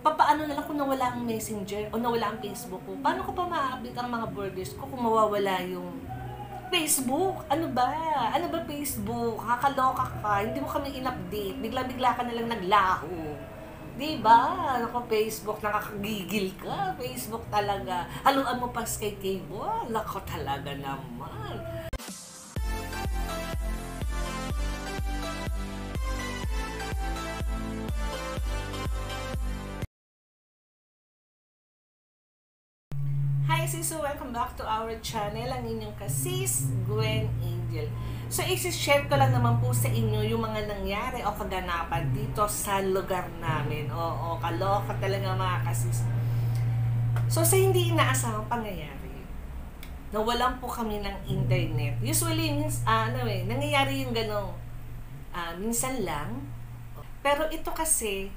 papaano na lang kung nawala ang Messenger o nawala ang Facebook ko? Paano ko pa ma-update ang mga borders ko kung mawawala yung Facebook? Ano ba? Ano ba Facebook? Kakaloka ka. Hindi mo kami in-update. Bigla-bigla ka na lang naglaho. Diba? Ako, Facebook, nakakagigil ka. Facebook talaga. Haluan mo pa kay Cable. Lako talaga naman. Hi sis, welcome back to our channel, ang inyong kasis, Gwen Angel. So, isi-share ko lang naman po sa inyo yung mga nangyari o kaganapan dito sa lugar namin. Oo, kaloka talaga mga kasis. So, sa hindi inaasahang pangyayari, nawalan po kami ng internet. Usually, nangyayari yung ganong minsan lang. Pero ito kasi,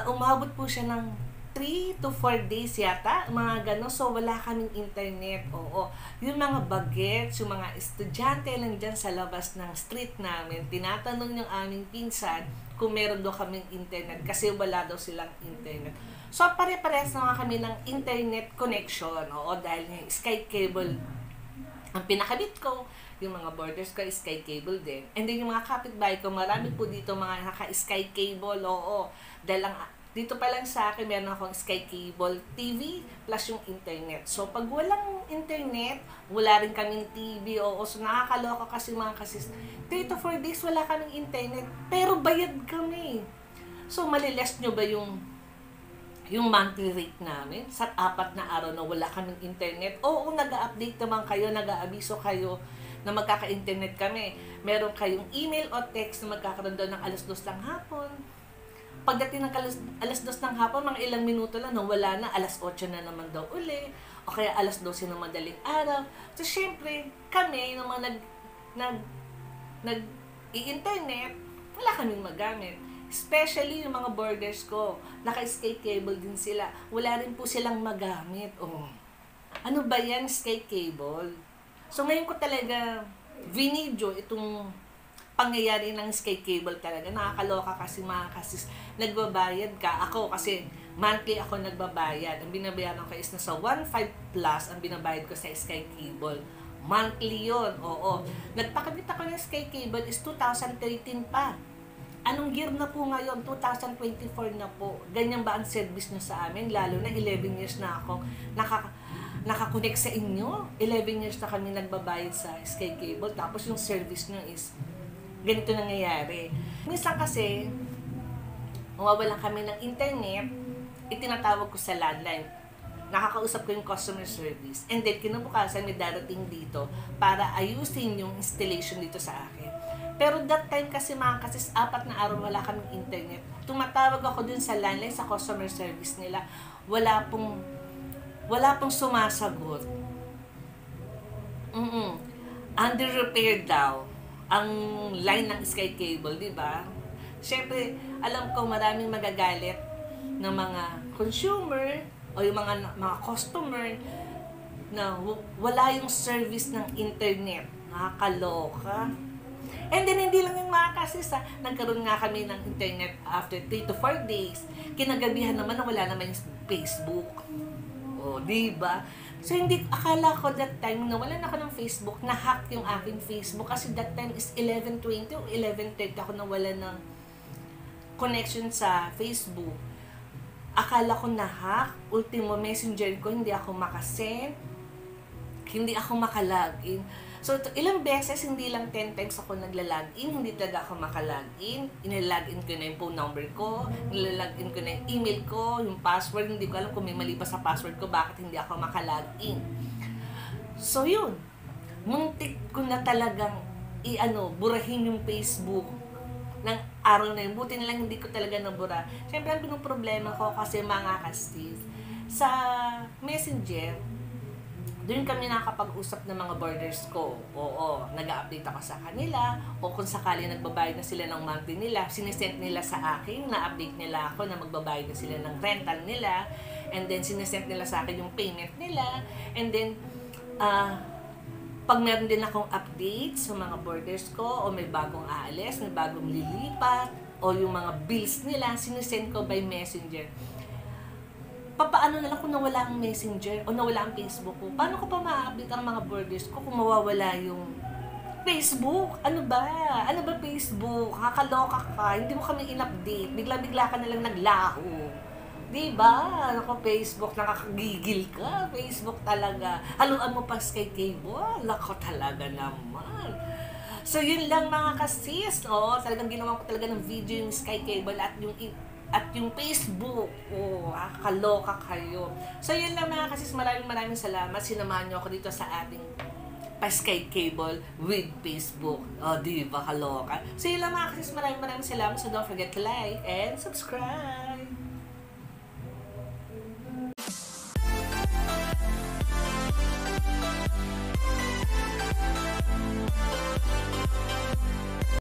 umabot po siya ng 3 to 4 days yata, mga gano'n. So, wala kaming internet. Oo. Yung mga bagets, yung mga estudyante lang dyan sa labas ng street namin, tinatanong yung aming pinsan kung meron daw kaming internet kasi wala daw silang internet. So, pare-pares na kami ng internet connection. Oo, dahil yung Sky Cable ang pinakabit ko, yung mga borders ko, Sky Cable din. And then yung mga kapitbahay ko, marami po dito mga naka-Sky Cable. Oo, dahil dito pa lang sa akin, meron akong Sky Cable TV plus yung internet. So, pag walang internet, wala rin kaming TV. So nakakaloka kasi mga kasis. 3 to 4 days wala kaming internet. Pero bayad kami. So, maliless nyo ba yung monthly rate namin? Sa 4 na araw na wala kaming internet. Oo, nag-update naman kayo, nag-aabiso kayo na magkaka-internet kami. Meron kayong email o text na magkakaroon daw ng 2:00 ng hapon. Pagdating ng alas 2 ng hapon, mga ilang minuto lang, wala na, 8:00 na naman daw uli, o kaya 12:00 ng madaling araw. So, syempre, kami, naman nag-i-internet, wala kaming magamit. Especially yung mga borders ko, naka-Sky Cable din sila, wala rin po silang magamit. Oh, ano ba yan, Sky Cable? So, ngayon ko talaga vinidyo itong pangyayari ng Sky Cable talaga. Nakakaloka kasi mga kasis. Nagbabayad ka. Ako kasi monthly ako nagbabayad. Ang binabayaran ko is nasa 1.5 plus ang binabayad ko sa Sky Cable. Monthly yon. Oo. Nagpakabit ako ng Sky Cable is 2013 pa. Anong year na po ngayon? 2024 na po. Ganyan ba ang service nyo sa amin? Lalo na 11 years na ako nakakonect sa inyo. 11 years na kami nagbabayad sa Sky Cable. Tapos yung service nyo is ganito nangyayari. Minsan kasi, mawawalan kami ng internet, itinatawag ko sa landline. Nakakausap ko yung customer service. And then, kinabukasan may darating dito para ayusin yung installation dito sa akin. Pero that time kasi mga kasis, 4 na araw wala kaming internet. Tumatawag ako dun sa landline, sa customer service nila. Wala pong sumasagot. Under repair daw ang line ng Sky Cable, di ba? Siyempre, alam ko maraming magagalit ng mga consumer o yung mga customer na wala yung service ng internet. Nakakaloka. And then, hindi lang yung mga kasis, nagkaroon nga kami ng internet after 3 to 4 days. Kinagabihan naman na wala naman yung Facebook. O, di ba? So, akala ko that time, nawalan ako ng Facebook, na-hack yung aking Facebook kasi that time is 11:20 o 11:30 ako nawalan ng connection sa Facebook. Akala ko na-hack, ultimo messenger ko, hindi ako makasend, hindi ako makalagin. So, ilang beses, hindi lang 10 times ako naglalagin, hindi talaga ako makalagin. Inilagin ko na yung phone number ko, nilalagin ko na yung email ko, yung password, hindi ko alam kung may mali pa sa password ko, bakit hindi ako makalagin. So, yun. Muntik ko na talagang burahin yung Facebook ng araw na yun. Buti na lang hindi ko talaga nabura. Siyempre, ang pinoproblema ko kasi mga kastis, sa Messenger, doon kami nakakapag-usap ng mga borders ko. Oo, nag-update ako sa kanila. O kung sakali nagbabayad na sila ng monthly nila, sinesend nila sa akin, na-update nila ako na magbabayad na sila ng rental nila. And then, sinesend nila sa akin yung payment nila. And then, pag meron din akong update sa mga borders ko, o may bagong aalis, may bagong lilipat, o yung mga bills nila, sinisend ko by messenger. Papaano na lang kung nawala ang messenger o nawala ang Facebook ko? Paano ko pa ma-update ang mga borders ko kung mawawala yung Facebook? Ano ba? Ano ba Facebook? Kakaloka ka. Hindi mo kami in-update. Bigla-bigla ka na lang naglaho. Diba? Ako, Facebook, nakakagigil ka. Facebook talaga. Haluan mo pa Sky Cable. Nako talaga naman. So, yun lang mga kasis. Oh, talagang ginawa ko talaga ng video yung Sky Cable at yung Facebook. Oh, kaloka kayo. So, yun lang mga kasis. Maraming salamat. Sinamahan nyo ako dito sa ating Sky Cable with Facebook. Oh, di ba kaloka? So, yun lang mga kasis. Maraming salamat. So, don't forget to like and subscribe.